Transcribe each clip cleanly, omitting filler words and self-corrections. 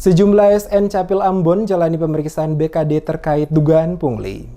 Sejumlah ASN Capil Ambon jalani pemeriksaan BKD terkait dugaan pungli.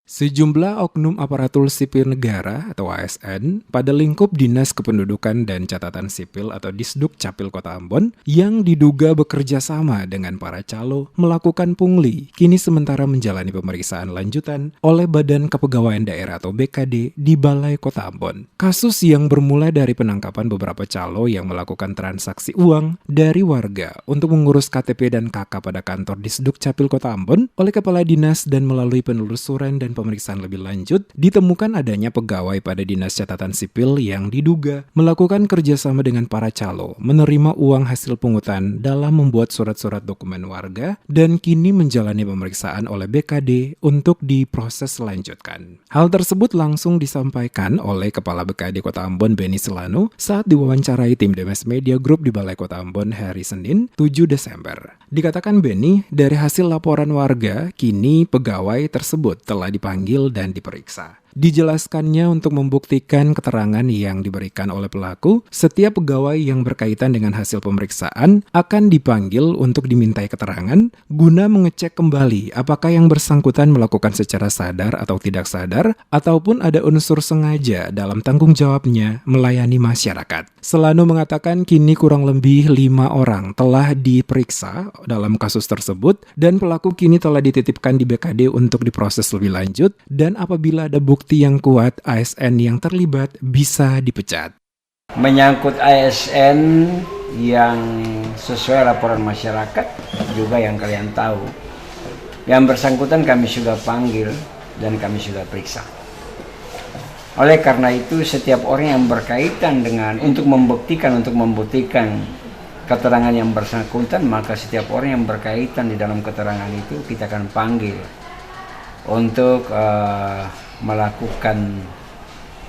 Sejumlah oknum aparatur sipil negara atau ASN pada lingkup Dinas Kependudukan dan Catatan Sipil atau Disduk Capil Kota Ambon yang diduga bekerja sama dengan para calo melakukan pungli kini sementara menjalani pemeriksaan lanjutan oleh Badan Kepegawaian Daerah atau BKD di Balai Kota Ambon. Kasus yang bermula dari penangkapan beberapa calo yang melakukan transaksi uang dari warga untuk mengurus KTP dan KK pada kantor Disduk Capil Kota Ambon oleh Kepala Dinas dan melalui penelusuran dan pemeriksaan lebih lanjut, ditemukan adanya pegawai pada Dinas Catatan Sipil yang diduga melakukan kerjasama dengan para calo, menerima uang hasil pungutan dalam membuat surat-surat dokumen warga, dan kini menjalani pemeriksaan oleh BKD untuk diproses selanjutkan. Hal tersebut langsung disampaikan oleh Kepala BKD Kota Ambon Benny Selano saat diwawancarai tim Demes Media Group di Balai Kota Ambon hari Senin 7 Desember. Dikatakan Benny, dari hasil laporan warga, kini pegawai tersebut telah dipanggil dan diperiksa. Dijelaskannya untuk membuktikan keterangan yang diberikan oleh pelaku, setiap pegawai yang berkaitan dengan hasil pemeriksaan akan dipanggil untuk dimintai keterangan guna mengecek kembali apakah yang bersangkutan melakukan secara sadar atau tidak sadar ataupun ada unsur sengaja dalam tanggung jawabnya melayani masyarakat. Selano mengatakan kini kurang lebih 5 orang telah diperiksa dalam kasus tersebut dan pelaku kini telah dititipkan di BKD untuk diproses lebih lanjut dan apabila ada bukti yang kuat, ASN yang terlibat bisa dipecat. Menyangkut ASN yang sesuai laporan masyarakat juga yang kalian tahu, yang bersangkutan kami sudah panggil dan kami sudah periksa. Oleh karena itu setiap orang yang berkaitan dengan untuk membuktikan keterangan yang bersangkutan, maka setiap orang yang berkaitan di dalam keterangan itu kita akan panggil untuk melakukan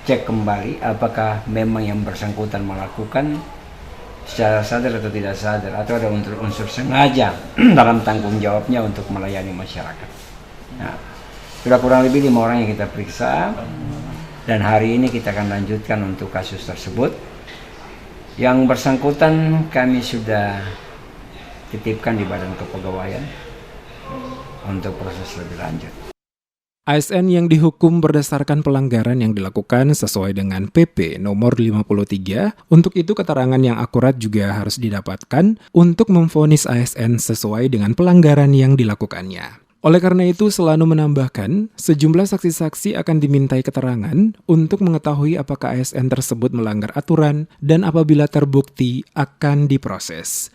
cek kembali apakah memang yang bersangkutan melakukan secara sadar atau tidak sadar atau ada unsur sengaja dalam tanggung jawabnya untuk melayani masyarakat. Nah, sudah kurang lebih 5 orang yang kita periksa dan hari ini kita akan lanjutkan untuk kasus tersebut. Yang bersangkutan kami sudah titipkan di Badan Kepegawaian untuk proses lebih lanjut. ASN yang dihukum berdasarkan pelanggaran yang dilakukan sesuai dengan PP nomor 53, untuk itu keterangan yang akurat juga harus didapatkan untuk memvonis ASN sesuai dengan pelanggaran yang dilakukannya. Oleh karena itu, Selano menambahkan, sejumlah saksi-saksi akan dimintai keterangan untuk mengetahui apakah ASN tersebut melanggar aturan dan apabila terbukti akan diproses.